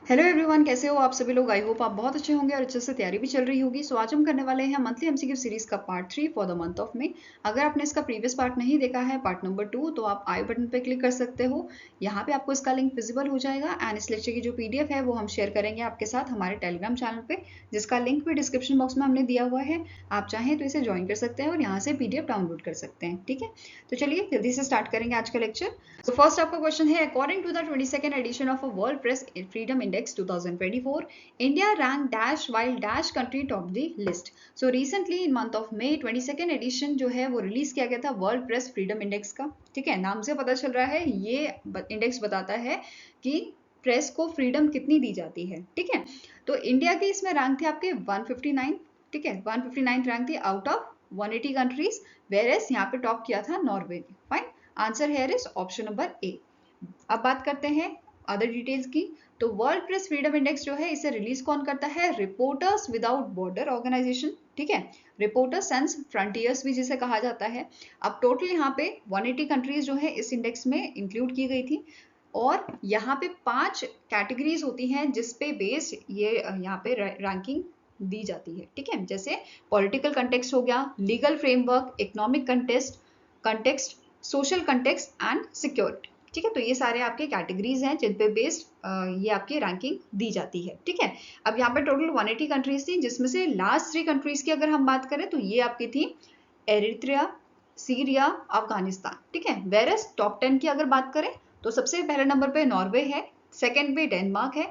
Hello everyone, कैसे हो आप सभी लोग। आई होप आप बहुत अच्छे होंगे और अच्छे से तैयारी भी चल रही होगी। सो आज हम करने वाले हैं मंथली एमसीक्यू सीरीज का part 3 for the month of में। अगर आपने इसका प्रीवियस पार्ट नहीं देखा है, पार्ट नंबर 2, तो आप आई बटन पे क्लिक कर सकते हो। यहाँ पे आपको इसका लिंक विजिबल हो जाएगा एंड इस लेक्चर की जो पीडीएफ है वो हम शेयर करेंगे आपके साथ हमारे टेलीग्राम चैनल पे, जिसका लिंक भी डिस्क्रिप्शन बॉक्स में हमने दिया हुआ है। आप चाहें तो इसे ज्वाइन कर सकते हैं और यहाँ से पीडीएफ डाउनलोड कर सकते हैं। ठीक है, तो चलिए जल्दी से स्टार्ट करेंगे आज का लेक्चर। तो फर्स्ट आपका क्वेश्चन है, according to the 22nd edition of a world press freedom index 2024, India ranked dash while dash country top the list. So recently in month of May 22nd edition जो है वो release किया गया था world press freedom index का। ठीक है, नाम से पता चल रहा है ये इंडेक्स बताता है कि प्रेस को फ्रीडम कितनी दी जाती है। ठीक है, तो इंडिया के इसमें रैंक थे आपके 159। ठीक है, 159 रैंक थी आउट ऑफ 180 कंट्रीज, वेयरएस यहाँ पे टॉप किया था नॉर्वे ने। Fine, answer here is option number ए। अब बात करते हैं अदर डिटेल्स की। तो वर्ल्ड प्रेस फ्रीडम इंडेक्स जो है इसे रिलीज कौन करता है? Reporters without border organisation. ठीक है, रिपोर्टर्स सेंस फ्रंटियर्स भी जिसे कहा जाता है। अब टोटल यहाँ पे 180 कंट्रीज जो है इस इंडेक्स में इंक्लूड की गई थी और यहाँ पे 5 कैटेगरीज होती हैं जिसपे बेस्ड ये यहाँ पे रैंकिंग दी जाती है। ठीक है, जैसे पॉलिटिकल कंटेक्स्ट हो गया, legal framework, economic context, social context and security. ठीक है, तो ये सारे आपके कैटेगरीज हैं जिन पे बेस्ड ये आपकी रैंकिंग दी जाती है। ठीक है, अब यहाँ पे टोटल 180 कंट्रीज थी, जिसमें से लास्ट 3 कंट्रीज की अगर हम बात करें तो ये आपकी थी एरिट्रिया, सीरिया, अफगानिस्तान। ठीक है, वेरस टॉप 10 की अगर बात करें तो सबसे पहले नंबर पे नॉर्वे है, सेकेंड पे डेनमार्क है,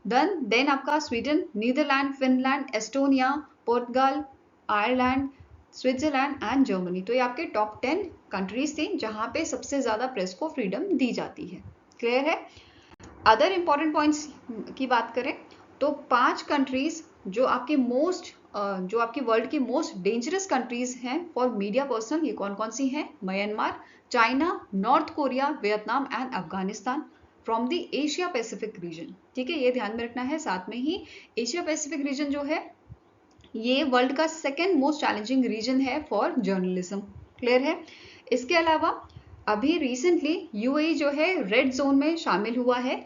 देन आपका Sweden, Netherlands, Finland, Estonia, Portugal, Ireland, Switzerland and Germany. तो ये आपके टॉप 10 कंट्रीज थी जहां पे सबसे ज्यादा प्रेस को फ्रीडम दी जाती है। क्लियर है? अदर इंपॉर्टेंट पॉइंट्स की बात करें तो 5 कंट्रीज जो आपकी वर्ल्ड की मोस्ट डेंजरस कंट्रीज हैं फॉर मीडिया पर्सनल, ये कौन कौन सी हैं? Myanmar, China, north Korea, Vietnam and Afghanistan from the Asia Pacific region. ठीक है, ये ध्यान में रखना है। साथ में ही एशिया पैसिफिक रीजन जो है ये वर्ल्ड का सेकेंड मोस्ट चैलेंजिंग रीजन है फॉर जर्नलिज्म। क्लियर है? इसके अलावा अभी रिसेंटली यूएई जो है रेड जोन में शामिल हुआ है।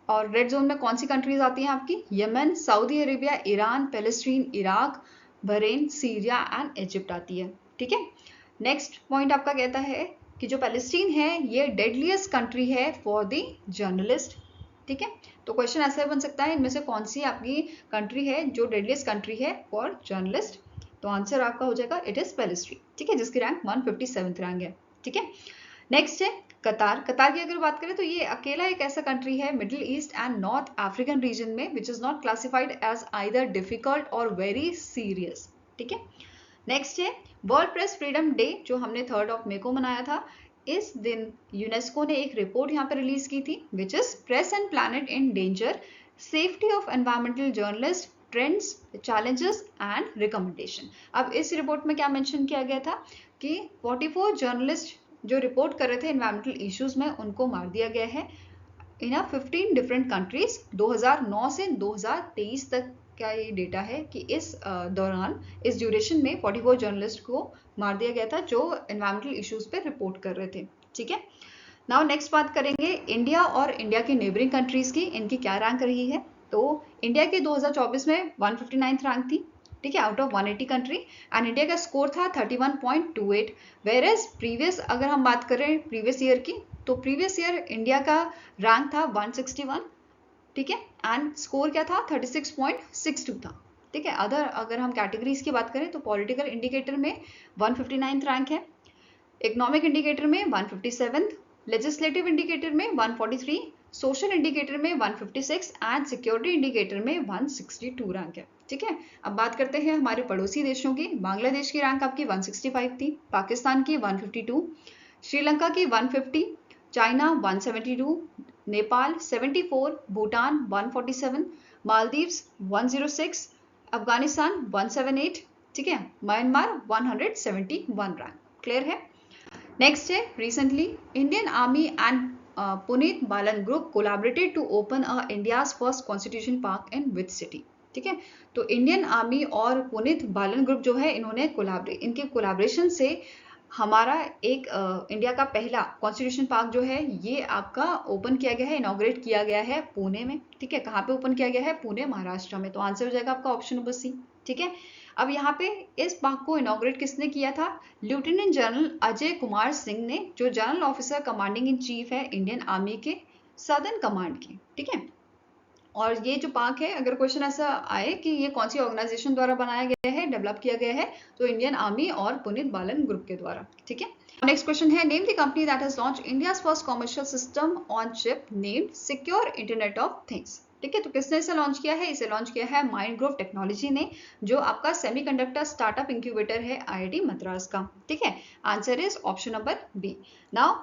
और रेड जोन में कौन सी कंट्रीज आती हैं आपकी? Yemen, Saudi Arabia, Iran, Palestine, Iraq, Bahrain, Syria and Egypt आती है। ठीक है, नेक्स्ट पॉइंट आपका कहता है कि जो पैलेस्टीन है ये डेडलीस्ट कंट्री है फॉर द जर्नलिस्ट। ठीक है, तो क्वेश्चन ऐसा बन सकता है इनमें से कौन सी आपकी कंट्री है जो डेडलीस्ट कंट्री है फॉर जर्नलिस्ट? तो आंसर आपका हो जाएगा इट इज पैलेस्टीन। ठीक है, जिसकी रैंक 157 रैंक है। ठीक है, नेक्स्ट है कतार। कतार की अगर बात करें तो ये अकेला एक ऐसा कंट्री है Middle East and North African region में which is not classified as either difficult और वेरी सीरियस। ठीक है, नेक्स्ट है वर्ल्ड प्रेस फ्रीडम डे जो हमने 3 मई को मनाया था। इस दिन यूनेस्को ने एक रिपोर्ट यहाँ पे रिलीज की थी which is press and planet in danger, safety of environmental journalist, trends, challenges and recommendation. अब इस रिपोर्ट में क्या मेंशन किया गया था कि 44 जर्नलिस्ट जो रिपोर्ट कर रहे थे एनवायरमेंटल इश्यूज में उनको मार दिया गया है इन 15 डिफरेंट कंट्रीज। 2009 से 2023 तक का ये डेटा है कि इस दौरान, इस ड्यूरेशन में 44 जर्नलिस्ट को मार दिया गया था जो एनवायरमेंटल इश्यूज पे रिपोर्ट कर रहे थे। ठीक है, नाउ नेक्स्ट बात करेंगे इंडिया और इंडिया की नेबरिंग कंट्रीज की, इनकी क्या रैंक रही है। तो इंडिया के 2024 में 159 रैंक थी। ठीक है, out of 180 country, and India का स्कोर था 31.28। वेयर एज प्रीवियस अगर हम बात करें प्रीवियस ईयर की, तो प्रीवियस ईयर इंडिया का रैंक था 161। ठीक है, एंड स्कोर क्या था? 36.62 था। ठीक है, अगर हम कैटेगरीज की बात करें तो पॉलिटिकल इंडिकेटर में 159 रैंक है, इकोनॉमिक इंडिकेटर में 157, लेजिस्लेटिव इंडिकेटर में 143, सोशल इंडिकेटर में 156 एंड सिक्योरिटी इंडिकेटर में 162 रैंक है। ठीक है, अब बात करते हैं हमारे पड़ोसी देशों की। बांग्लादेश की रैंक आपकी 165 थी, पाकिस्तान की 152, श्रीलंका की 150, चाइना 172, नेपाल 74, भूटान 147, मालदीव्स 106, अफगानिस्तान 178। ठीक है, म्यांमार 171 रैंक। क्लियर है? नेक्स्ट है recently Indian army and Puneet Balan group collaborated to open India's first constitution park in which city. ठीक है, तो इंडियन आर्मी और पुनीत बालन ग्रुप जो है इन्होंने इनके कोलैबोरेशन से हमारा एक इंडिया का पहला कॉन्स्टिट्यूशन पार्क जो है ये आपका ओपन किया गया है, इनॉग्रेट किया गया है पुणे में। ठीक है, कहाँ पे ओपन किया गया है? पुणे, महाराष्ट्र में। तो आंसर हो जाएगा आपका ऑप्शन नंबर सी। ठीक है, अब यहाँ पे इस पार्क को इनॉग्रेट किसने किया था? लेफ्टिनेंट जनरल अजय कुमार सिंह ने, जो general officer commanding in chief है इंडियन आर्मी के सदर्न कमांड के। ठीक है, और ये जो पार्क है, अगर क्वेश्चन ऐसा आए कि ये कौन सी ऑर्गेनाइजेशन द्वारा बनाया गया है, डेवलप किया गया है, तो इंडियन आर्मी और पुनीत बालन ग्रुप के द्वारा। ठीक है, नेक्स्ट क्वेश्चन है, name the company that has launch India's first commercial system on chip named secure internet of things. ठीक है, तो किसने इसे लॉन्च किया है? इसे लॉन्च किया है माइंडग्रोव टेक्नोलॉजी ने, जो आपका सेमीकंडक्टर स्टार्टअप इंक्यूबेटर है आईआईटी मद्रास का। ठीक है, answer is option number B. Now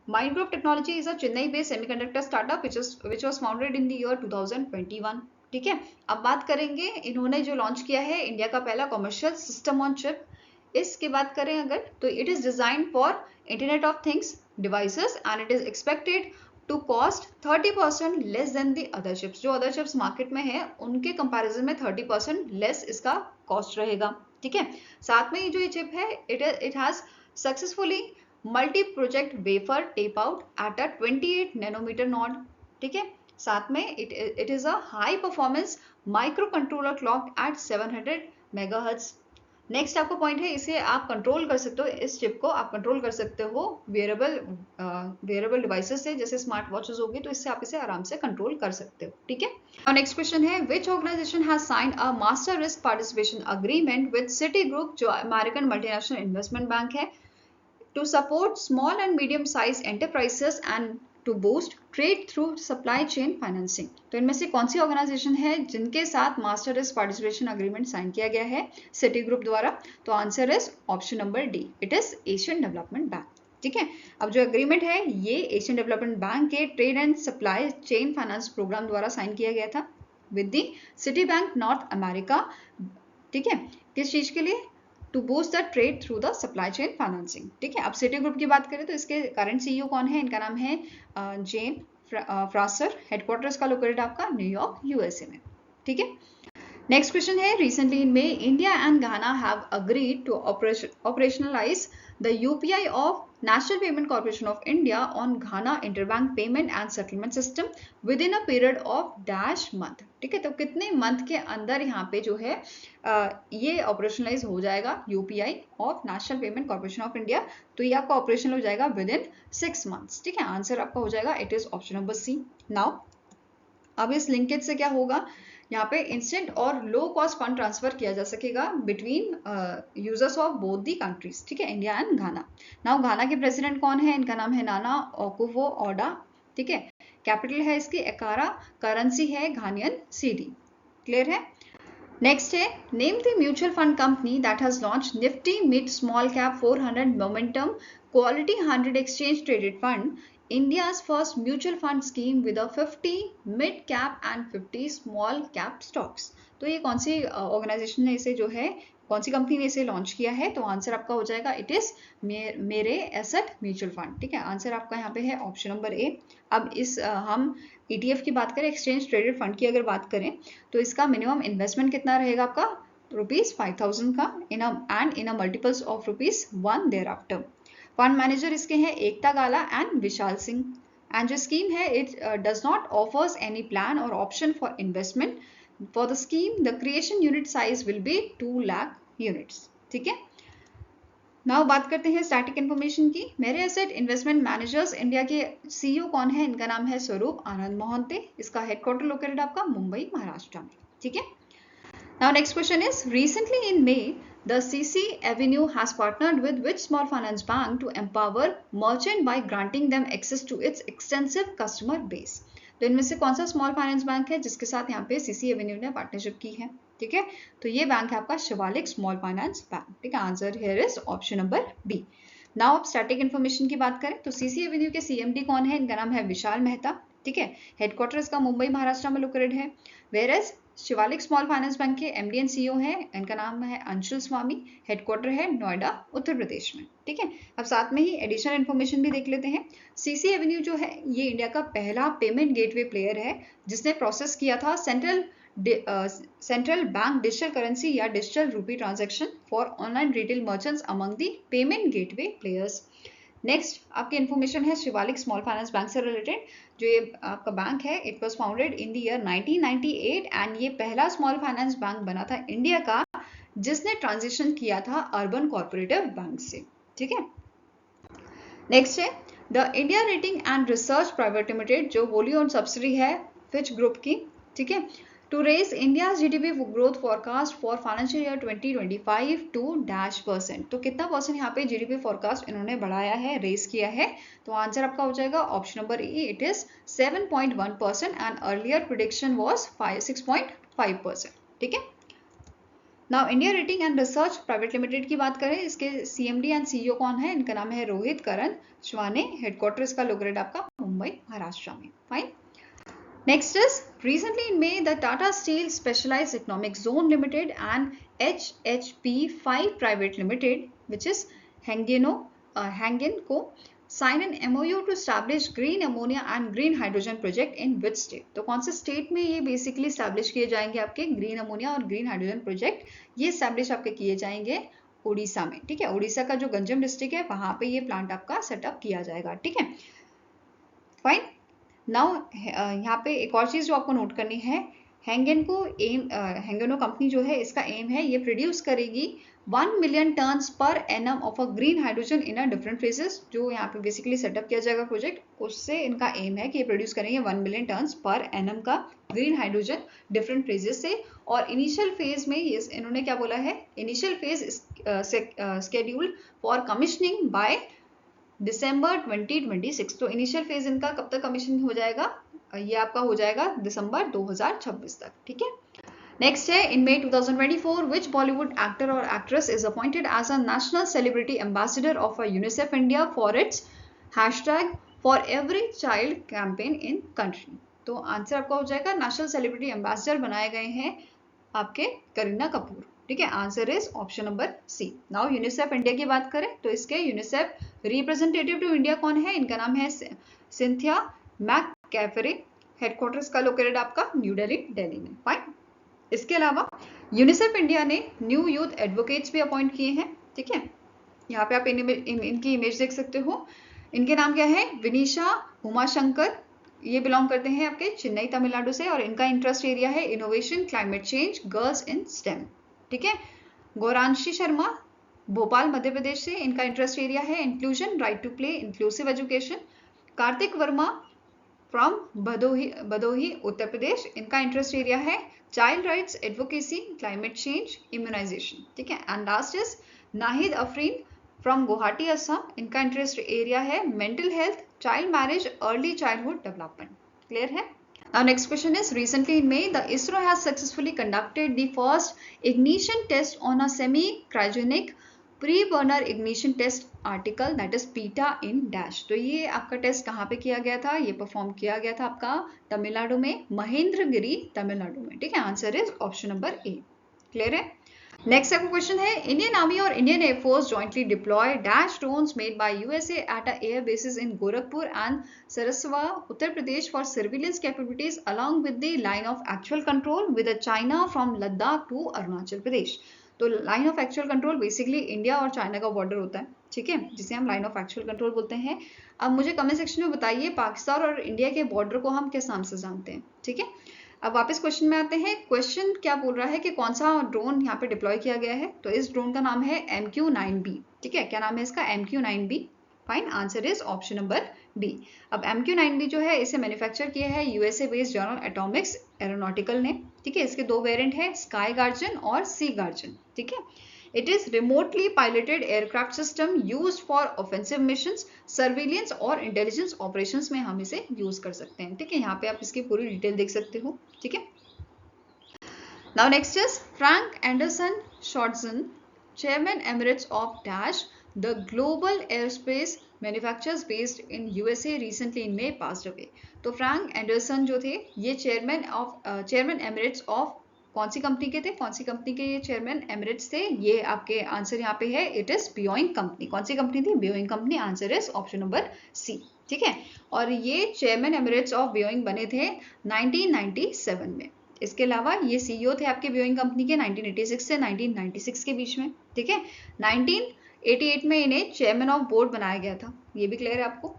Mindgrove Technology is a Chennai-based semiconductor startup which was founded in the year 2021. ठीक है, अब बात करेंगे इन्होंने जो लॉन्च किया है इंडिया का पहला कमर्शियल सिस्टम ऑन चिप। इसकी बात करें अगर, तो it is design for internet of things devices and it is expected to cost 30% less than the other chips. जो अदर चिप्स मार्केट में है उनके कंपैरिजन में 30% लेस इसका कॉस्ट रहेगा। ठीक है, साथ में ये जो चिप है it has successfully multi project wafer tape out at a 28 nanometre node. ठीक है, साथ में it is a high performance micro controller clock at 700 megahertz. Next आपका पॉइंट है, इसे आप कंट्रोल कर सकते हो, इस चिप को आप कंट्रोल कर सकते हो वेयरेबल डिवाइसेस से, जैसे स्मार्ट वॉचेस होगी, तो इससे आप इसे आराम से कंट्रोल कर सकते हो। ठीक है, और नेक्स्ट क्वेश्चन है, which organisation has signed a master risk participation agreement with Citigroup, जो अमेरिकन मल्टीनेशनल इन्वेस्टमेंट बैंक है, to support small and medium-sized enterprises and to boost trade through supply chain financing। तो इनमें से कौन सी organisation है जिनके साथ master risk participation agreement sign किया गया है सिटी ग्रुप द्वारा? तो answer is option number D, it is Asian development bank. ठीक है, अब जो एग्रीमेंट है ये एशियन डेवलपमेंट बैंक के trade and supply chain finance programme द्वारा साइन किया गया था with the Citibank North America. ठीक है, किस चीज के लिए? To boost the trade through the supply chain financing. ठीक है, अब सिटी ग्रुप की बात करें तो इसके करंट सीईओ कौन है? इनका नाम है जेन फ्रासर। हेडक्वार्टर्स का लोकेटेड आपका न्यूयॉर्क यूएसए में। ठीक है, नेक्स्ट क्वेश्चन है, recently in May, India and Ghana have agreed to operationalize the UPI of National Payment Corporation of India on Ghana Interbank Payment and Settlement System within a period of dash month। ठीक है, तो कितने month के अंदर यहाँ पे जो है ये ऑपरेशनलाइज हो जाएगा UPI of national payment corporation of India? तो ये आपका ऑपरेशनल हो जाएगा विद इन 6 मंथ्स। ठीक है, आंसर आपका हो जाएगा, it is option number C. Now अब इस लिंकेज से क्या होगा, यहाँ पे इंस्टेंट और लो कॉस्ट फंड ट्रांसफर किया जा सकेगा between users of both the countries. ठीक है, इंडिया एंड घाना। नाउ घाना के प्रेसिडेंट कौन है? इनका नाम है नाना ओकुफो ओडा। ठीक है, कैपिटल है इसकी एकारा, करेंसी है घानियन सीडी। क्लियर है? नेक्स्ट है, name the mutual fund company that has launch Nifty mid small cap 400 momentum quality 100 exchange traded fund, India's first mutual fund scheme with a 50 mid cap and 50 small cap stocks। तो ये कौन सी organisation ने इसे जो है, कौन सी company ने इसे लॉन्च किया है? तो आंसर आपका हो जाएगा, इट इज मेरे एसेट म्यूचुअल फंड। ठीक है, आंसर आपका यहाँ पे है ऑप्शन नंबर ए। अब इस हम ETF की बात करें, एक्सचेंज ट्रेडेड फंड की अगर बात करें, तो इसका मिनिमम इन्वेस्टमेंट कितना रहेगा आपका? ₹5000 का in a multiples of ₹1 thereafter. Fund manager इसके हैं एकता गाला एंड विशाल सिंह। एंड जो स्कीम है, it does not offers any plan और option for investment. For the scheme the creation unit size will be 2 lakh units. ठीक है, नाउ बात करते हैं स्टैटिक इन्फॉर्मेशन की। मेरे एसेट इन्वेस्टमेंट मैनेजर्स इंडिया के CEO कौन है? इनका नाम है स्वरूप आनंद मोहंते। इसका हेडक्वार्टर लोकेटेड आपका मुंबई, महाराष्ट्र में। ठीक है, now next question is, recently in May, the CC Avenue has partnered with which small finance bank to empower merchant by granting them access to its extensive customer base। तो इनमें से कौन सा small finance bank है जिसके साथ यहाँ पे CC Avenue ने पार्टनरशिप की है? ठीक है, तो ये बैंक है आपका शिवालिक स्मॉल फाइनेंस बैंक। ठीक है, answer here is option number B. Now अब स्टैटिक इन्फॉर्मेशन की बात करें तो CC Avenue के CMD कौन है? इनका नाम है विशाल मेहता। ठीक है, हेडक्वार्टर इसका मुंबई, महाराष्ट्र में लोकेटेड है। Whereas Shivalik small finance bank के एमडी एंड सीईओ हैं, इनका नाम है अंशुल स्वामी, हेडक्वार्टर है नोएडा उत्तर प्रदेश में। ठीक है, अब साथ में ही एडिशनल इन्फॉर्मेशन भी देख लेते हैं। सीसी एवेन्यू जो है ये इंडिया का पहला पेमेंट गेटवे प्लेयर है जिसने प्रोसेस किया था सेंट्रल बैंक डिजिटल करेंसी या डिजिटल रूपी transaction for online retail merchants among the payment gateway players. Next आपकी इन्फॉर्मेशन है शिवालिक स्मॉल फाइनेंस बैंक से रिलेटेड। जो ये आपका बैंक है it was founded in the year 1998 and ये पहला स्मॉल फाइनेंस बैंक बना था इंडिया का जिसने ट्रांजिशन किया था अर्बन कॉर्पोरेटिव बैंक से। ठीक है, नेक्स्ट है the India rating and research private limited जो होली ओन्ड सब्सिडी है फिच ग्रुप की। ठीक है, to raise India's GDP growth forecast for financial year 2025 to %। तो कितना परसेंट यहाँ पे GDP forecast इन्होंने बढ़ाया है, रेज किया है? तो आंसर आपका हो जाएगा option number A, it is 7.1% and earlier prediction was 6.5%। ठीक है, now India rating and research private limited की बात करें, इसके CMD एंड CEO कौन है? इनका नाम है रोहित करण श्वाने, हेडक्वार्टर इसका लोकेटेड आपका मुंबई महाराष्ट्र में। Fine, next is recently in May the Tata Steel Specialized Economic Zone Limited and HHP5 Private Limited which is Hangenco sign an MOU to establish green ammonia and green hydrogen project in which state? तो कौन से state में ये basically establish किए जाएंगे आपके green ammonia और green hydrogen project? ये establish आपके किए जाएंगे उड़ीसा में। ठीक है, उड़ीसा का जो गंजम डिस्ट्रिक्ट है वहां पे ये प्लांट आपका सेटअप किया जाएगा। ठीक है, फाइन। नाउ यहाँ पे एक और चीज जो आपको नोट करनी है, हैंगेनो कंपनी जो है इसका एम है ये प्रोड्यूस करेगी 1 million turns per annum of a green hydrogen in a different phases. जो यहाँ पे बेसिकली सेटअप किया जाएगा प्रोजेक्ट, उससे इनका एम है कि ये प्रोड्यूस करेंगे 1 मिलियन टन्स पर एनम का ग्रीन हाइड्रोजन डिफरेंट फेजेस से। और इनिशियल फेज में ये इन्होंने क्या बोला है, initial phase scheduled for commissioning by December 2026। तो इनिशियल फेज इनका कब तक कमीशन हो जाएगा? ये आपका हो जाएगा दिसंबर 2026 तक। ठीक है, नेक्स्ट है in May 2024 which Bollywood actor और actress is appointed as a national celebrity ambassador of UNICEF India for its hashtag for every child campaign in country. तो आंसर आपका हो जाएगा नेशनल सेलिब्रिटी एम्बेसडर बनाए गए हैं आपके करीना कपूर। ठीक है, answer is option number C. Now UNICEF India की बात करें तो इसके यूनिसेफ रिप्रेजेंटेटिव टू इंडिया कौन है? इनका नाम है सिंथिया मैककैफरे, हेडक्वार्टर्स का लोकेटेड आपका न्यू दिल्ली में। फाइन, इसके अलावा यूनिसेफ इंडिया ने न्यू यूथ एडवोकेट्स भी अपॉइंट किए हैं। ठीक है, यहाँ पे आप इनकी इमेज देख सकते हो। इनके नाम क्या है? विनीशा उमाशंकर, ये बिलोंग करते हैं आपके चेन्नई तमिलनाडु से और इनका इंटरेस्ट एरिया है innovation, climate change, girls in STEM. ठीक है, गौरांशी शर्मा भोपाल मध्य प्रदेश से, इनका इंटरेस्ट एरिया है inclusion, right to play, inclusive education. Kartik Verma from Bhadohi Uttar Pradesh, इनका इंटरेस्ट एरिया है child rights, advocacy, climate change, immunisation. ठीक है, and last is Nahid Afreen from Guwahati Assam, इनका इंटरेस्ट एरिया है mental health, child marriage, early childhood development. Clear है? Now next question is recently in May the ISRO has successfully conducted the first ignition test on a semi-cryogenic pre-burner ignition test article that is PETA in dash। तो ये आपका test कहाँ पे किया गया था? ये परफॉर्म किया गया था आपका तमिलनाडु में, महेंद्रगिरी तमिलनाडु में। ठीक है, answer is option number A. Clear है? नेक्स्ट आपका क्वेश्चन है इंडियन आर्मी और Indian air force jointly deploy dash drones made by USA at a air basis in Gorakhpur and Sarsawa Uttar Pradesh for surveillance capabilities along with the line of actual control with China from Ladakh to Arunachal Pradesh. तो line of actual control basically India और China का border होता है। ठीक है, जिसे हम line of actual control बोलते हैं। अब मुझे कमेंट सेक्शन में बताइए पाकिस्तान और इंडिया के बॉर्डर को हम किस नाम से जानते हैं? ठीक है, अब वापस क्वेश्चन में आते हैं। क्वेश्चन क्या बोल रहा है कि कौन सा ड्रोन यहाँ पे डिप्लॉय किया गया है? तो इस ड्रोन का नाम है MQ-9B। ठीक है, क्या नाम है इसका? MQ-9B। Fine, answer is option number D. अब MQ-9B जो है इसे मैन्युफैक्चर किया है USA based general Atomics aeronautical ने। ठीक है, इसके दो वेरिएंट है, स्काई गार्जियन और सी गार्जियन। ठीक है, it is remotely piloted aircraft system used for offensive missions, surveillance और इंटेलिजेंस ऑपरेशंस में हम इसे यूज कर सकते हैं। ठीक है, यहाँ पे आप इसकी पूरी डिटेल देख सकते हो। ठीक है, now next is Frank Anderson Shortson, chairman emirates of dash the global airspace manufacturers based in USA recently in May passed away. तो फ्रैंक एंडरसन जो थे ये चेयरमैन एमिरेट्स ऑफ कौन सी कंपनी के थे, कौन सी कंपनी के ये चेयरमैन एमिरेट्स थे? ये आपके आंसर यहाँ पे है, इट इज बोइंग कंपनी। कौन सी कंपनी थी? Boeing company. Answer is option number C. ठीक है, और ये चेयरमैन एमिरेट्स ऑफ बोइंग बने थे 1997 में। इसके अलावा ये सीईओ थे आपके बोइंग कंपनी के 1986 से 1996 के बीच में। ठीक है, 1988 में इन्हें चेयरमैन ऑफ बोर्ड बनाया गया था। ये भी क्लियर है आपको?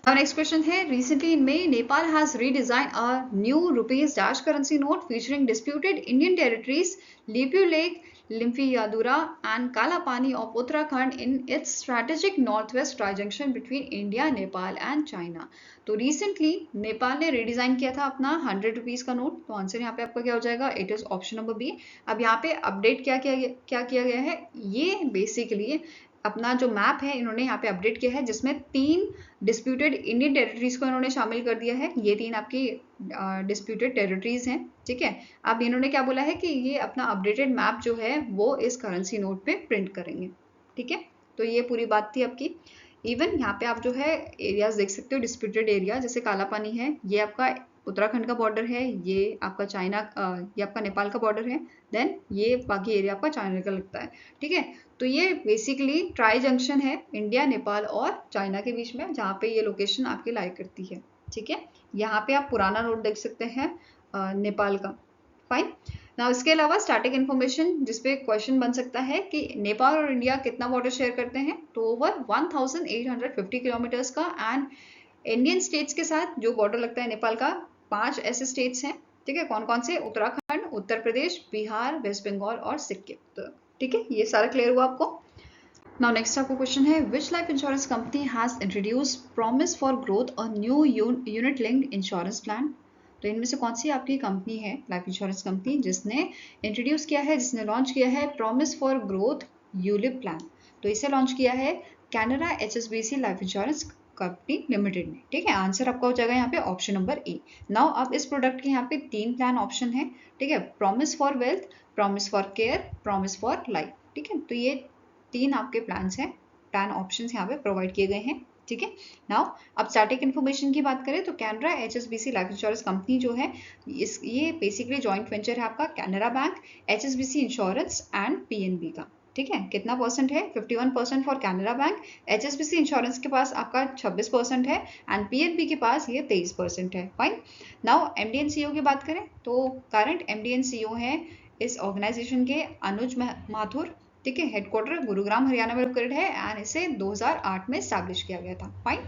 Now next question है, recently in May, Nepal has redesigned a new rupees dash currency note featuring disputed Indian territories, Lipu Lake, Limphiyadura and Kalapani of Uttarakhand in its strategic northwest tri-junction between India, Nepal and China. तो recently Nepal ने redesign किया था अपना 100 rupees का note. तो answer यहाँ पे आपका क्या हो जाएगा? It is option number B. अब यहाँ पे अपडेट क्या किया गया है? ये बेसिकली अपना जो मैप है इन्होंने यहाँ पे अपडेट किया है, जिसमें 3 डिस्प्यूटेड इंडियन टेरिटरीज को इन्होंने शामिल कर दिया है। ये 3 आपकी डिस्प्यूटेड टेरिटरीज हैं। ठीक है, अब इन्होंने क्या बोला है कि ये अपना अपडेटेड मैप जो है वो इस करेंसी नोट पे प्रिंट करेंगे। ठीक है, तो ये पूरी बात थी आपकी। इवन यहाँ पे आप जो है एरियाज देख सकते हो, डिस्प्यूटेड एरिया जैसे काला पानी है, ये आपका उत्तराखंड का बॉर्डर है, ये आपका चाइना ये आपका नेपाल का बॉर्डर है, देन ये बाकी एरिया आपका चाइना का लगता है। ठीक है, तो ये बेसिकली ट्राई जंक्शन है इंडिया, नेपाल और चाइना के बीच में, जहाँ पे ये लोकेशन आपकी लाई करती है। ठीक है, यहाँ पे आप पुराना नोट देख सकते हैं नेपाल का। फाइन। ना इसके अलावा स्टैटिक इन्फॉर्मेशन जिसपे क्वेश्चन बन सकता है कि नेपाल और इंडिया कितना बॉर्डर शेयर करते हैं, तो ओवर 1850 किलोमीटर्स का। एंड इंडियन स्टेट्स के साथ जो बॉर्डर लगता है नेपाल का, 5 ऐसे स्टेट्स हैं। ठीक है, कौन कौन से? उत्तराखंड, उत्तर प्रदेश, बिहार, वेस्ट बंगाल और सिक्किम। तो ठीक है, ये सारा क्लियर हुआ आपको? नाउ नेक्स्ट आपको क्वेश्चन है, विच life insurance company has introduce promise for growth a new unit linked insurance plan? तो इनमें से कौन सी आपकी कंपनी है, लाइफ इंश्योरेंस कंपनी, जिसने इंट्रोड्यूस किया है, जिसने लॉन्च किया है promise for growth ULIP plan? तो इसे लॉन्च किया है Canara HSBC life insurance company limited ने। ठीक है, आंसर आपका हो जाएगा यहाँ पे ऑप्शन नंबर ए। नाउ अब इस प्रोडक्ट के यहाँ पे 3 प्लान ऑप्शन है। ठीक है, promise for wealth, promise for care, promise for life. ठीक है, तो ये 3 आपके प्लान्स हैं, प्लान ऑप्शंस यहाँ पे प्रोवाइड किए गए हैं। ठीक है, नाउ अब स्टैटिक इन्फॉर्मेशन की बात करें तो Canara HSBC life insurance company जो है ये बेसिकली जॉइंट वेंचर है आपका Canara bank, HSBC insurance and PNB का। ठीक है, कितना परसेंट है? 51% for Canara bank, HSBC insurance के पास आपका 26% है एंड PNB के पास ये 23% है। Fine. Now MD and CEO की बात करें तो करंट MD एंड CEO है इस ऑर्गेनाइजेशन के अनुज माथुर। ठीक है, हेडक्वार्टर गुरुग्राम हरियाणा में लोकेटेड है एंड इसे 2008 में एस्टैब्लिश किया गया था। Fine.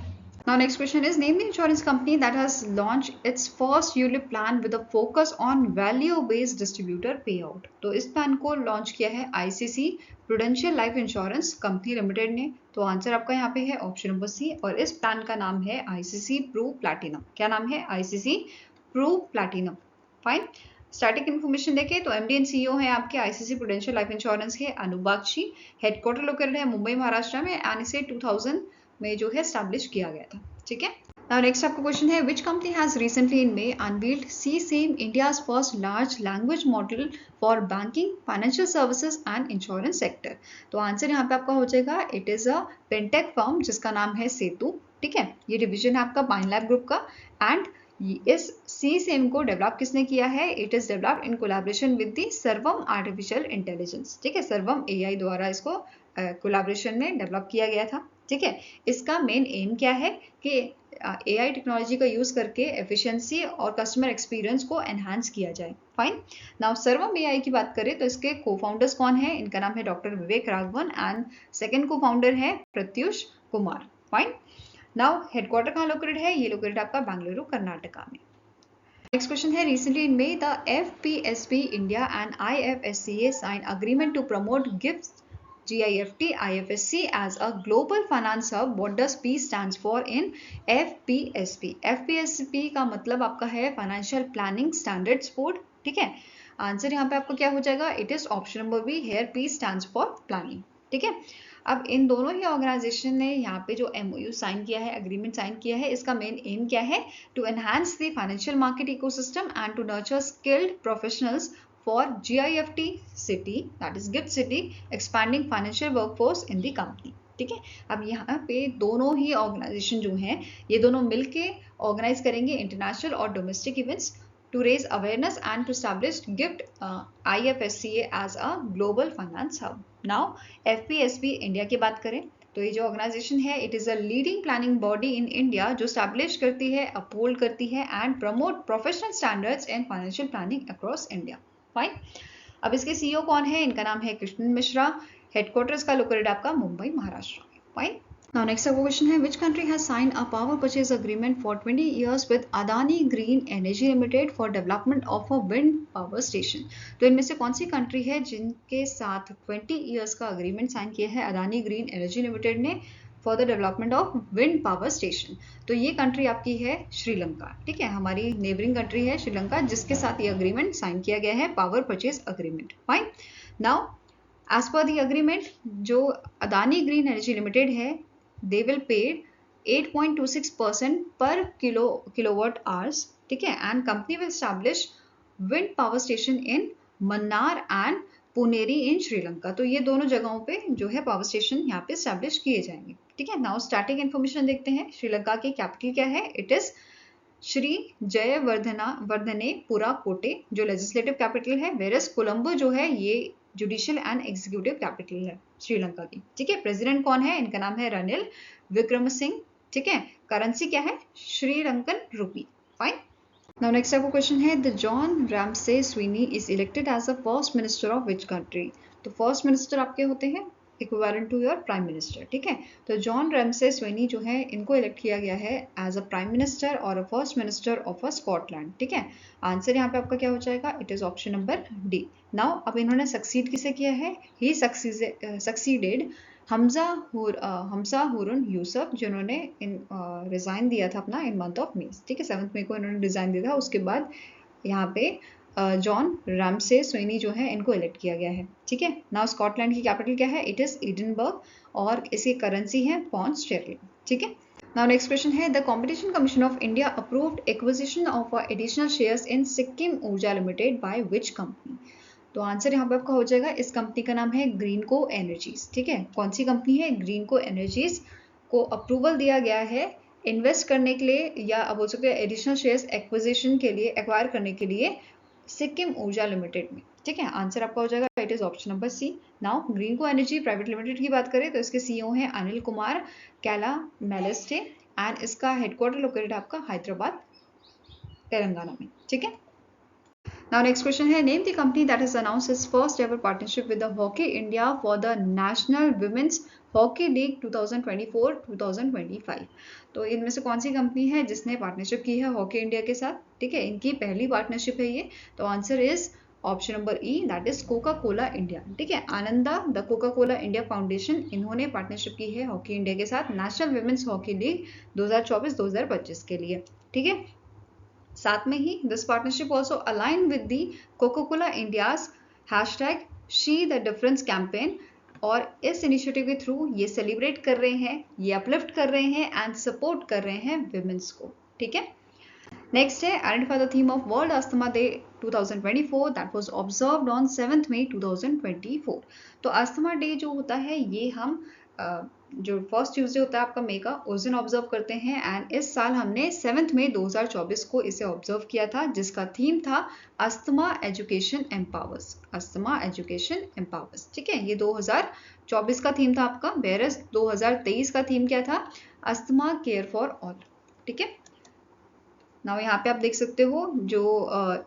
Now next question is, name the insurance company that has launched its first ULIP plan with a focus on value-based distributor payout. तो इस प्लान को लॉन्च किया है ICC prudential life insurance company limited ने। तो आंसर आपका यहाँ पे है ऑप्शन नंबर सी, और इस प्लान का नाम है ICC प्रू प्लैटिनम। क्या नाम है? ICC Pru platinum. Fine. Static information देखें तो MD एंड CEO है आपके ICC प्रूडेंशियल लाइफ इंश्योरेंस के अनूप बागची। हेडक्वार्टर लोकेटेड है मुंबई महाराष्ट्र में एंड इसे 2000 में जो है एस्टैब्लिश किया गया था। ठीक है, नाउ नेक्स्ट आपका क्वेश्चन है, which company has recently in may unveiled CSAME India's first large language model for banking, financial services and insurance sector? तो आंसर यहाँ पे आपका हो जाएगा, it is a fintech firm जिसका नाम है सेतु। ठीक है, ये डिवीजन है आपका बाइनलैब ग्रुप का। एंड इस CSAME को डेवलप किसने किया है? It is developed in collaboration with the सर्वम आर्टिफिशियल इंटेलिजेंस। ठीक है, सर्वम AI द्वारा इसको कोलैबोरेशन में डेवलप किया गया था। ठीक है, इसका मेन एम क्या है कि AI टेक्नोलॉजी का यूज करके एफिशिएंसी और कस्टमर एक्सपीरियंस को एनहांस किया जाए। फाइन। नाउ सर्वम AI की बात करें तो इसके को-फाउंडर्स कौन है? इनका नाम है doctor Vivek Raghavan and second co-founder है Pratyush Kumar. Fine. Now headquarter कहाँ लोकेटेड है? ये लोकेटेड आपका बेंगलुरु कर्नाटका में। Next question है, recently in May the FPSB India and IFSCA signed agreement to promote GIFT GIFT IFSC as a global finance hub. What does P stands for in FPSB? FPSB का मतलब आपका है financial planning standards board. ठीक है, answer यहाँ पे आपका क्या हो जाएगा? It is option number B, here P stands for planning. ठीक है, अब इन दोनों ही ऑर्गेनाइजेशन ने यहाँ पे जो MOU साइन किया है, एग्रीमेंट साइन किया है, इसका मेन एम क्या है? To enhance the financial market ecosystem and to nurture skilled professionals for GIFT City, that is GIFT City, expanding financial workforce in the company. ठीक है, अब यहाँ पे दोनों ही ऑर्गेनाइजेशन जो हैं ये दोनों मिलके ऑर्गेनाइज करेंगे इंटरनेशनल और domestic events to raise awareness and to establish GIFT IFSCA as a global finance hub. Now FPSB India की बात करें तो ये जो ऑर्गेनाइजेशन है it is a leading planning body in India जो स्टैब्लिश करती है, अपहोल्ड करती है and promote professional standards in financial planning across India. Fine. अब इसके सीईओ कौन है? इनका नाम है कृष्णन मिश्रा. हेडक्वार्टर्स का लोकेटेड आपका मुंबई, महाराष्ट्र में. फाइन. Now next question है which country has signed a power purchase agreement for 20 years with Adani Green Energy Limited for development of a wind power station. तो इनमें से कौन सी कंट्री है जिनके साथ 20 years का अग्रीमेंट साइन किया है अदानी ग्रीन एनर्जी लिमिटेड ने for the development of wind power station? तो ये कंट्री आपकी है श्रीलंका. ठीक है, हमारी नेबरिंग कंट्री है श्रीलंका जिसके साथ ये अग्रीमेंट साइन किया गया है, power purchase agreement. Fine. Now as per the agreement जो अदानी ग्रीन एनर्जी लिमिटेड है they will pay 8.26% per kilowatt hours. ठीक है, and company will establish wind power station in Mannar and Puneri इन श्रीलंका. तो ये दोनों जगहों पे जो है पावर स्टेशन यहाँ पे स्टैब्लिश किए जाएंगे. ठीक है. नाउ स्टार्टिंग इन्फॉर्मेशन देखते हैं. श्रीलंका की कैपिटल क्या है? इट इज श्री जयवर्धने पुरा कोटे जो लेजिस्लेटिव कैपिटल है. वेरस कोलंबो जो है ये जुडिशियल एंड एग्जीक्यूटिव कैपिटल है श्रीलंका की. ठीक है. प्रेसिडेंट कौन है? इनका नाम है रनिल विक्रमसिंह. ठीक है. करेंसी क्या है? Sri Lankan rupee. Fine. Now next आपको क्वेश्चन है the John Ramsay Swinney is elected as the first minister of which country? तो फर्स्ट मिनिस्टर आपके होते हैं equivalent to your prime minister. ठीक है. तो जॉन रैमसे स्वीनी जो है इनको इलेक्ट किया गया है एज अ प्राइम मिनिस्टर और a first minister of a Scotland. ठीक है. आंसर यहाँ पे आपका क्या हो जाएगा? It is option number D. Now अब इन्होंने सक्सीड किसे किया है? ही सक्सीडेड हमजा हुरुन यूसुफ जिन्होंने रिजाइन दिया था अपना इन मंथ ऑफ मे. ठीक है. 7 मई को इन्होंने रिजाइन दिया था. उसके बाद यहाँ पे जॉन रैमसे स्वीनी जो है इनको इलेक्ट किया गया है. ठीक है. नाउ स्कॉटलैंड की कैपिटल क्या है? इट इज एडिनबर्ग और इसकी करेंसी है पाउंड स्टर्लिंग. ठीक है. नाउ नेक्स्ट क्वेश्चन है the competition commission of India approved acquisition of additional shares in Sikkim ऊर्जा लिमिटेड बाय विच कंपनी? तो आंसर यहाँ पे आपका हो जाएगा इस कंपनी का नाम है ग्रीनको एनर्जीज. ठीक है. कौन सी कंपनी है? ग्रीनको एनर्जीज को अप्रूवल दिया गया है इन्वेस्ट करने के लिए या आप बोल सकते हैं एडिशनल शेयर्स एक्विजिशन के लिए, एक्वायर करने के लिए सिक्किम ऊर्जा लिमिटेड में. ठीक है. आंसर आपका हो जाएगा it is option number C. Now Greenko energy private limited की बात करें तो इसके सीईओ हैं अनिल कुमार कैला मेलेस्टे एंड इसका हेडक्वार्टर लोकेटेड आपका हैदराबाद तेलंगाना में. ठीक है. Now next question है name the company that has announced its first ever partnership with the Hockey India for the National Women's Hockey League 2024-2025. तो इनमें से कौन सी कंपनी है जिसने पार्टनरशिप की है हॉकी इंडिया के साथ? ठीक है. इनकी पहली पार्टनरशिप है ये. तो answer is option number E that is Coca Cola India. ठीक है. Ananda the Coca Cola India foundation इन्होंने पार्टनरशिप की है हॉकी इंडिया के साथ नेशनल वुमेन्स हॉकी लीग 2024-2025 के लिए. ठीक है. साथ में ही this partnership also align with the coca cola India's hashtag she the difference campaign और इस इनिशिएटिव के थ्रू ये सेलिब्रेट कर रहे हैं, ये अपलिफ्ट कर रहे हैं एंड सपोर्ट कर रहे हैं विमेंस को. ठीक है. नेक्स्ट है identify the theme of world asthma day 2024 that was observed on 7 मई 2024. तो अस्थमा डे जो होता है ये हम जो फर्स्ट ट्यूसडे होता है आपका मई का उस दिन ऑब्जर्व करते हैं एंड इस साल हमने 7 मई 2024 को इसे ऑब्जर्व किया था जिसका थीम था asthma education empowers. Asthma education empowers. ठीक है. ये 2024 का थीम था आपका. वेरस 2023 का थीम क्या था? Asthma care for all. ठीक है. नाउ यहाँ पे आप देख सकते हो जो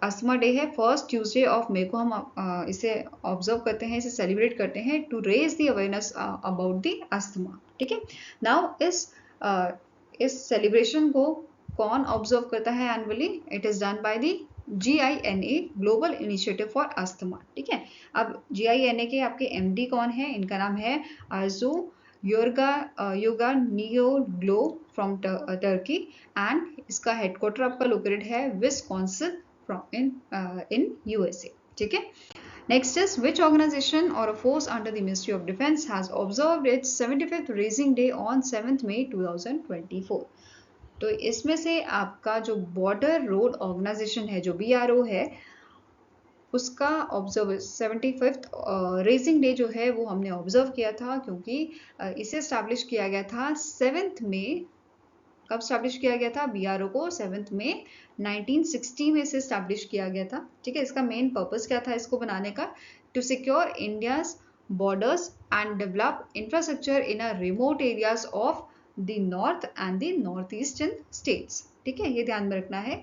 अस्थमा डे है फर्स्ट ट्यूसडे ऑफ मई को हम इसे ऑब्जर्व करते हैं, इसे सेलिब्रेट करते हैं to raise the awareness about the asthma. ठीक है. नाउ इस सेलिब्रेशन को कौन ऑब्जर्व करता है annually? It is done by the GINA global initiative for asthma. ठीक है. अब GINA के आपके MD कौन है? इनका नाम है आरजू योगा नियोग्लो फ्रॉम टर्की एंड इसका हेडक्वार्टर आपका लोकेटेड है विस्कॉन्सिन इन USA. ठीक है. Next is which organization or a force under the Ministry of Defense has observed its 75th Raising Day on 7th May 2024. तो इसमें से आपका जो बॉर्डर रोड ऑर्गेनाइजेशन है जो BRO है उसका ऑब्जर्व 75th रेजिंग डे जो है वो हमने ऑब्जर्व किया था क्योंकि इसे स्टैब्लिश किया गया था 7th मई कब स्टैब्लिश किया गया था? बीआरओ को 7 मई 1960 में से स्टैब्लिश किया गया था। ठीक है, इसका मेन पर्पस क्या था इसको बनाने का? To secure India's borders and develop infrastructure in a remote areas of the north and the northeastern states। ठीक है, ये ध्यान में रखना है,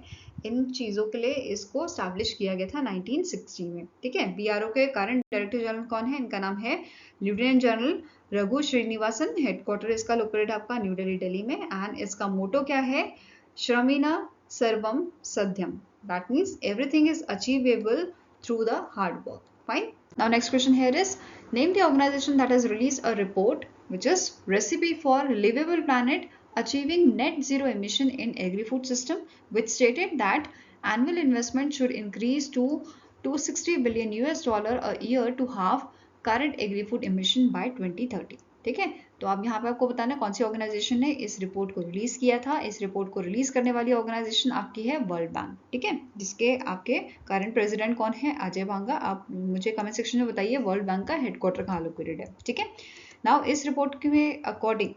इन चीजों के लिए इसको स्टैब्लिश किया गया था 1960 में। ठीक है, बीआरओ के करंट डायरेक्टर जनरल कौन है? इनका नाम है lieutenant general Raghu Srinivasan. Headquarter इसका लोकेटेड आपका न्यू दिल्ली, दिल्ली में। एंड इसका मोटो क्या है? श्रमिना सर्वम सध्यम। That means everything is achievable through the hard work. Fine. Now next question here is, name the organization that has released a report which is Recipe for Livable Planet Achieving Net Zero Emission in Agri-Food System, which stated that annual investment should increase to $260 billion a year to halve current agri-food emission by 2030। ठीक है, तो अब यहाँ पे आपको बताना कौन सी organisation ने इस रिपोर्ट को रिलीज किया था। इस रिपोर्ट को रिलीज करने वाली ऑर्गेनाइजेशन आपकी है वर्ल्ड बैंक। ठीक है, जिसके आपके करंट प्रेसिडेंट कौन है? अजय बांगा। आप मुझे कमेंट सेक्शन में बताइए वर्ल्ड बैंक का हेडक्वार्टर कहाँ लोकेटेड है। ठीक है, नाउ इस रिपोर्ट के अकॉर्डिंग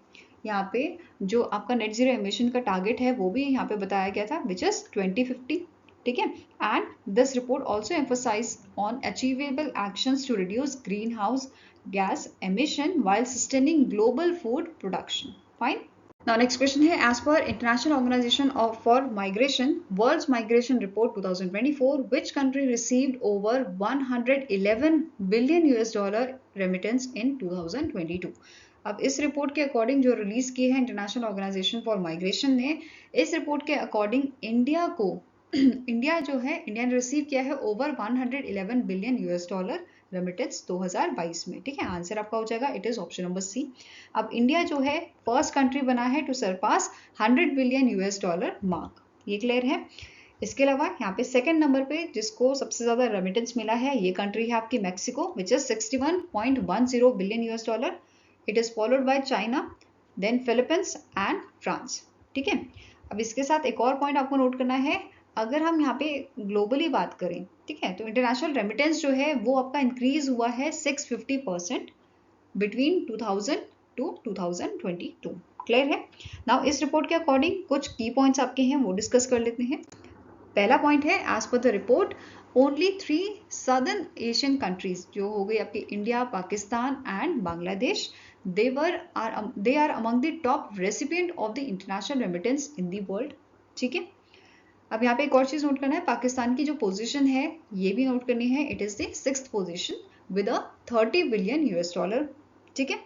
यहाँ पे जो आपका नेट जीरो एमिशन का टारगेट है वो भी यहाँ पे बताया गया था, विच इज 2050। ठीक है, and this report also emphasise on achievable actions to reduce green house gas emission while sustaining global food production. Fine. Now next question है, as per International Organization for Migration World's Migration Report 2024, which country received over 111 billion US dollar remittance in 2022? अब इस report के according जो release की है international organisation for migration ने, इस report के अकॉर्डिंग इंडिया को इंडिया जो है, इंडिया ने रिसीव किया है over 111 billion US dollar remittance 2022 में। ठीक है, आंसर आपका हो जाएगा, it is option number C. अब इंडिया जो है फर्स्ट कंट्री बना है to surpass 100 billion US dollar mark. ये क्लियर है। इसके अलावा यहाँ पे सेकंड नंबर पे जिसको सबसे ज्यादा रेमिटेंस मिला है ये कंट्री है आपकी Mexico, which is 61.10 billion US dollar. It is followed by China, then Philippines and France. ठीक है, अब इसके साथ एक और पॉइंट आपको नोट करना है, अगर हम यहाँ पे ग्लोबली बात करें, ठीक है, तो इंटरनेशनल रेमिटेंस जो है वो आपका इंक्रीज हुआ है 650% बिटवीन 2000 टू 2022। क्लियर है। नाउ इस रिपोर्ट के अकॉर्डिंग कुछ की पॉइंट्स आपके हैं वो डिस्कस कर लेते हैं। पहला पॉइंट है, as per the report only 3 southern Asian countries, जो हो गई आपकी India, Pakistan and Bangladesh, they are among the top recipient of the international remittance in the world। ठीक है, अब यहाँ पे एक और चीज नोट करना है, पाकिस्तान की जो पोजीशन है ये भी नोट करनी है, it is the 6th position with 30 billion US dollar. ठीक है,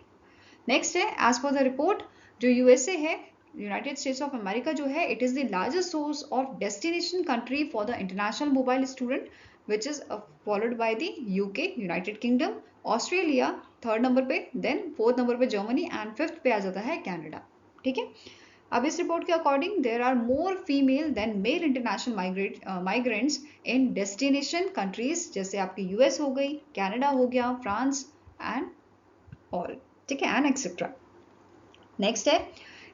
नेक्स्ट है, एज पर द रिपोर्ट जो यूएसए है, यूनाइटेड स्टेट्स ऑफ अमेरिका जो है, it is the largest source of destination country for the international mobile student, which is followed by the UK, United kingdom, Australia third number पे, then fourth number पे Germany and fifth पे आ जाता है Canada. ठीक है, अब इस report के according there are more female than male international migrants in destination countries, जैसे आपकी यूएस हो गई, कनाडा हो गया, फ्रांस एंड ऑल। ठीक है, एंड एक्सेट्रा। नेक्स्ट है,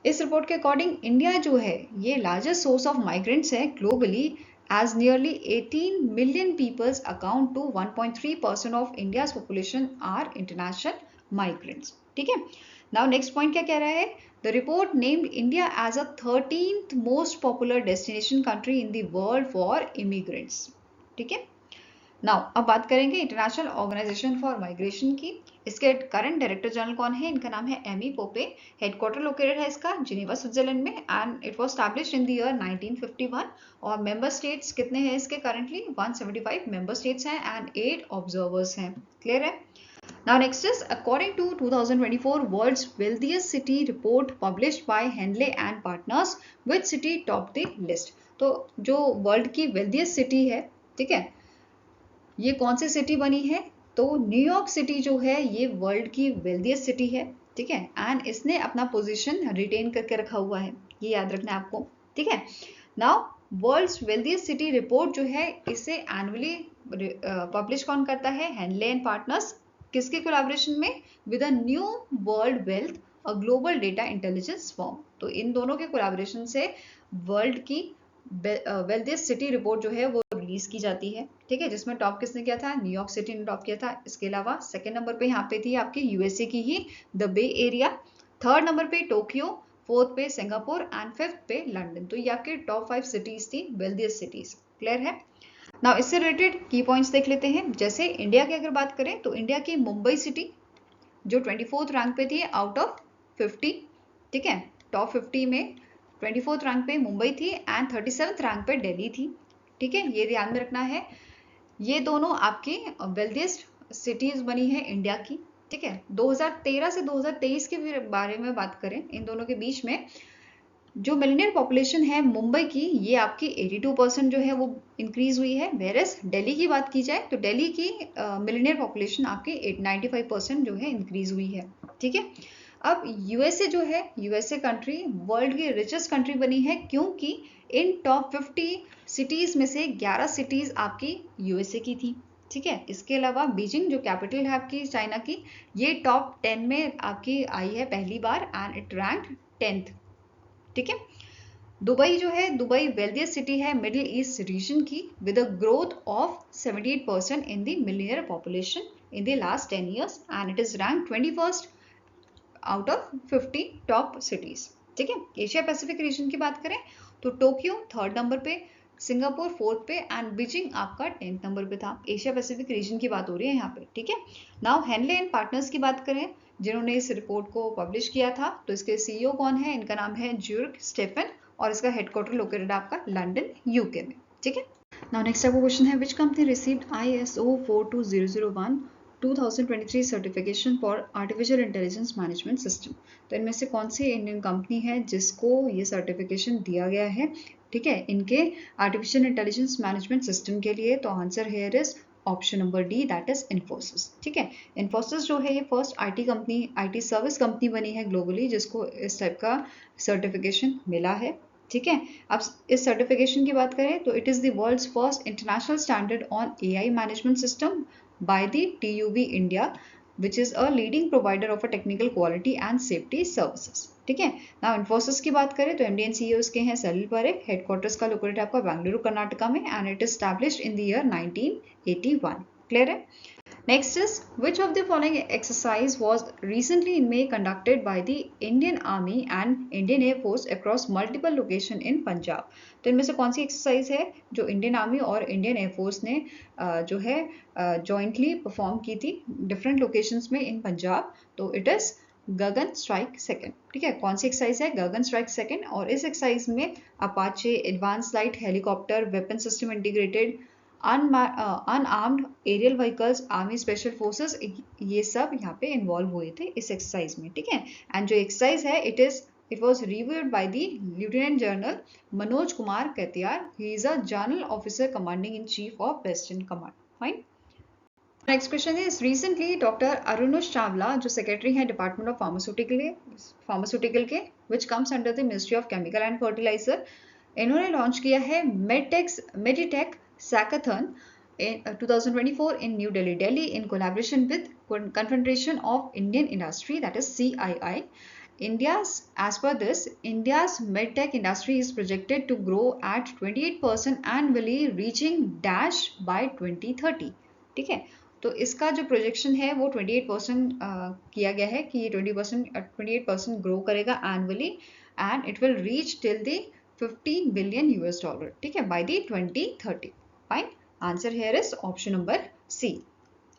इस रिपोर्ट के अकॉर्डिंग इंडिया जो है ये लार्जेस्ट सोर्स ऑफ माइग्रेंट्स है globally, as nearly 18 million peoples account to 1.3% of India's population are international migrants। ठीक है, now next point क्या कह रहा है, the report named India as a 13th most popular destination country in the world for immigrants। ठीक है, now अब बात करेंगे इंटरनेशनल ऑर्गेनाइजेशन फॉर माइग्रेशन की। इसके करंट डायरेक्टर जनरल कौन है? इनका नाम है एमी पोपे। हेडक्वार्टर लोकेटेड है इसका जिनेवा, स्विट्जरलैंड में, and it was established in the year 1951। और मेंबर स्टेट्स कितने हैं इसके? करंटली 175 मेंबर स्टेट्स हैं एंड 8 ऑब्जर्वर्स हैं। क्लियर है। Now next is, according to 2024 World's Wealthiest City report published by Henley and Partners, which city topped the list? तो जो world की वेल्थिएस्ट सिटी है, ठीक है, ये कौन सी सिटी बनी है? तो न्यूयॉर्क सिटी जो है ये वर्ल्ड की वेल्थिएस्ट सिटी है। ठीक है, एंड इसने अपना पोजीशन रिटेन करके रखा हुआ है, ये याद रखना है आपको। ठीक है, now world's wealthiest city report जो है इसे एनुअली पब्लिश कौन करता है? Henley and partners. किसके कोलैबोरेशन में? With a New World Wealth, a global data intelligence firm. तो इन दोनों के कोलैबोरेशन से वर्ल्ड की वेल्थिएस्ट सिटी रिपोर्ट जो है वो रिलीज की जाती है। ठीक है, जिसमें टॉप किसने किया था? न्यूयॉर्क सिटी ने टॉप किया था। इसके अलावा सेकंड नंबर पे यहाँ पे थी आपकी यूएसए की ही the Bay Area, third number पे टोक्यो, फोर्थ पे सिंगापुर एंड फिफ्थ पे लंदन। तो ये आपके टॉप 5 सिटीज थी, वेल्दियस्ट सिटीज। क्लियर है? नाउ इससे रिलेटेड की पॉइंट्स देख लेते हैं। जैसे इंडिया की अगर बात करें तो इंडिया की मुंबई सिटी जो 24th रैंक पे थी आउट ऑफ 50, ठीक है, टॉप 50 में 24th रैंक पे मुंबई थी एंड 37th रैंक पे दिल्ली थी, ठीक है, ये ध्यान में रखना है। ये दोनों आपकी वेल्दियस्ट सिटीज बनी है इंडिया की, ठीक है। 2013 से 2023 के बारे में बात करें, इन दोनों के बीच में जो मिलियनियर पॉपुलेशन है मुंबई की, ये आपकी 82% जो है वो इंक्रीज हुई है। वेरस दिल्ली की बात की जाए तो दिल्ली की मिलियनियर पॉपुलेशन आपकी 95% जो है इंक्रीज हुई है, ठीक है। अब यूएसए जो है, यूएसए कंट्री वर्ल्ड की रिचेस्ट कंट्री बनी है क्योंकि इन टॉप 50 सिटीज में से 11 सिटीज आपकी यूएसए की थी, ठीक है। इसके अलावा बीजिंग जो कैपिटल है आपकी चाइना की, ये टॉप 10 में आपकी आई है पहली बार एंड इट रैंक 10th, ठीक है। दुबई जो है, दुबई वेल्दियस्ट सिटी है मिडिल ईस्ट रीजन की with a growth of 78% in the millionaire population in the last 10 years and it is rank 21st out of 50 top cities, ठीक है। Asia Pacific region की बात करें तो टोक्यो 3rd नंबर पे, Singapore 4th पे and Beijing आपका 10th number पे था। एशिया पैसिफिक रीजन की बात हो रही है यहाँ पे, ठीक है। नाउ हेनले एंड पार्टनर्स की बात करें जिन्होंने इस रिपोर्ट को पब्लिश किया था, तो इसके सीईओ कौन है? इनका नाम है ज्यूर्ग स्टेफन और इसका हेडक्वार्टर लोकेटेड आपका लंदन यूके में, ठीक है। नाउ नेक्स्ट आपका क्वेश्चन है which company received ISO 42001 2023 certification for artificial intelligence management system. तो इनमें से कौन सी इंडियन कंपनी है जिसको ये सर्टिफिकेशन दिया गया है, ठीक है, इनके आर्टिफिशियल इंटेलिजेंस मैनेजमेंट सिस्टम के लिए? तो answer here is option number D, that is Infosys, ठीक है। इन्फोसिस जो है ये first IT company, IT service company बनी है ग्लोबली जिसको इस टाइप का सर्टिफिकेशन मिला है, ठीक है। अब इस सर्टिफिकेशन की बात करें तो it is the world's first international standard on AI management system by the TUV India, which is a leading provider of a technical quality and safety services, ठीक है। नाउ इन्फोसिस की बात करें तो एमडी एंड सीईओ के हैं सलील Parekh, headquarters का located आपका बेंगलुरु कर्नाटका में and it is established in the year 1981। Clear है? Next is, which of the following exercise was recently in May conducted by the Indian Army and Indian Air Force across multiple location in Punjab? तो इनमें से कौन सी exercise है जो Indian Army और Indian air force ने जो है जॉइंटली परफॉर्म की थी डिफरेंट लोकेशंस में इन पंजाब? तो it is Gagan strike second, ठीक है। कौन सी एक्सरसाइज है? Gagan strike second. और इस एक्सरसाइज में Apache advance light helicopter weapon system integrated unarmed aerial vehicles, army special forces, ये सब यहाँ पे इन्वॉल्व हुए थे इस एक्सरसाइज में, ठीक है। एंड जो एक्सरसाइज है it was reviewed by the lieutenant general Manoj Kumar Katiyar, he is a general officer commanding in chief of western command. Fine. Next question is, recently doctor Arunoj Chawla जो सेक्रेटरी है डिपार्टमेंट ऑफ फार्मास्यूटिकल के which comes under the ministry of chemical and fertiliser, इन्होंने launch किया है meditech Sakathon in 2024 in New Delhi, Delhi in collaboration with Confederation of Indian Industry, that is CII. As per this, India's medtech industry is projected to grow at 28% annually, reaching dash by 2030, ठीक है। तो इसका जो projection है वो 28% किया गया है कि ये 28% ग्रो करेगा annually and it will reach till the $15 billion, ठीक है, by the 2030। Fine. Answer here is option number C.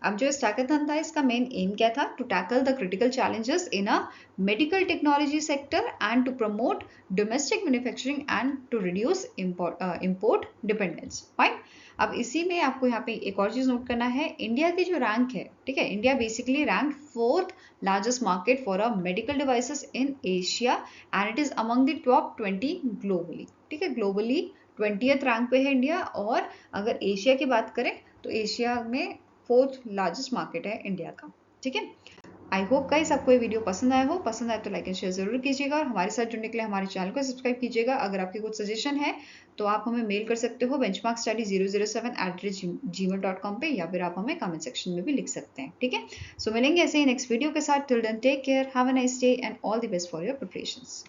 अब जो इस हैकाथन था इसका मेन एम क्या था? To tackle the critical challenges in a medical technology sector and to promote domestic manufacturing and to reduce import dependence. Fine. अब इसी में आपको यहाँ पे एक और चीज नोट करना है, इंडिया की जो रैंक है, ठीक है, India basically rank 4th largest market for a medical devices in Asia and it is among the top 20 globally, ठीक है। ग्लोबली 20th रैंक पे है इंडिया, और अगर एशिया की बात करें तो एशिया में 4th लार्जेस्ट मार्केट है इंडिया का, ठीक है। आई होप गाइस आपको ये वीडियो पसंद आया हो। पसंद आए तो लाइक एंड शेयर जरूर कीजिएगा और हमारे साथ जुड़ने के लिए हमारे चैनल को सब्सक्राइब कीजिएगा। अगर आपके कुछ सजेशन है तो आप हमें मेल कर सकते हो benchmarkstudy007@gmail.com पे, या फिर आप हमें कमेंट सेक्शन में भी लिख सकते हैं, ठीक है। सो मिलेंगे ऐसे ही नेक्स्ट वीडियो के साथ। Till then take care, have a nice day and all the best for your preparations.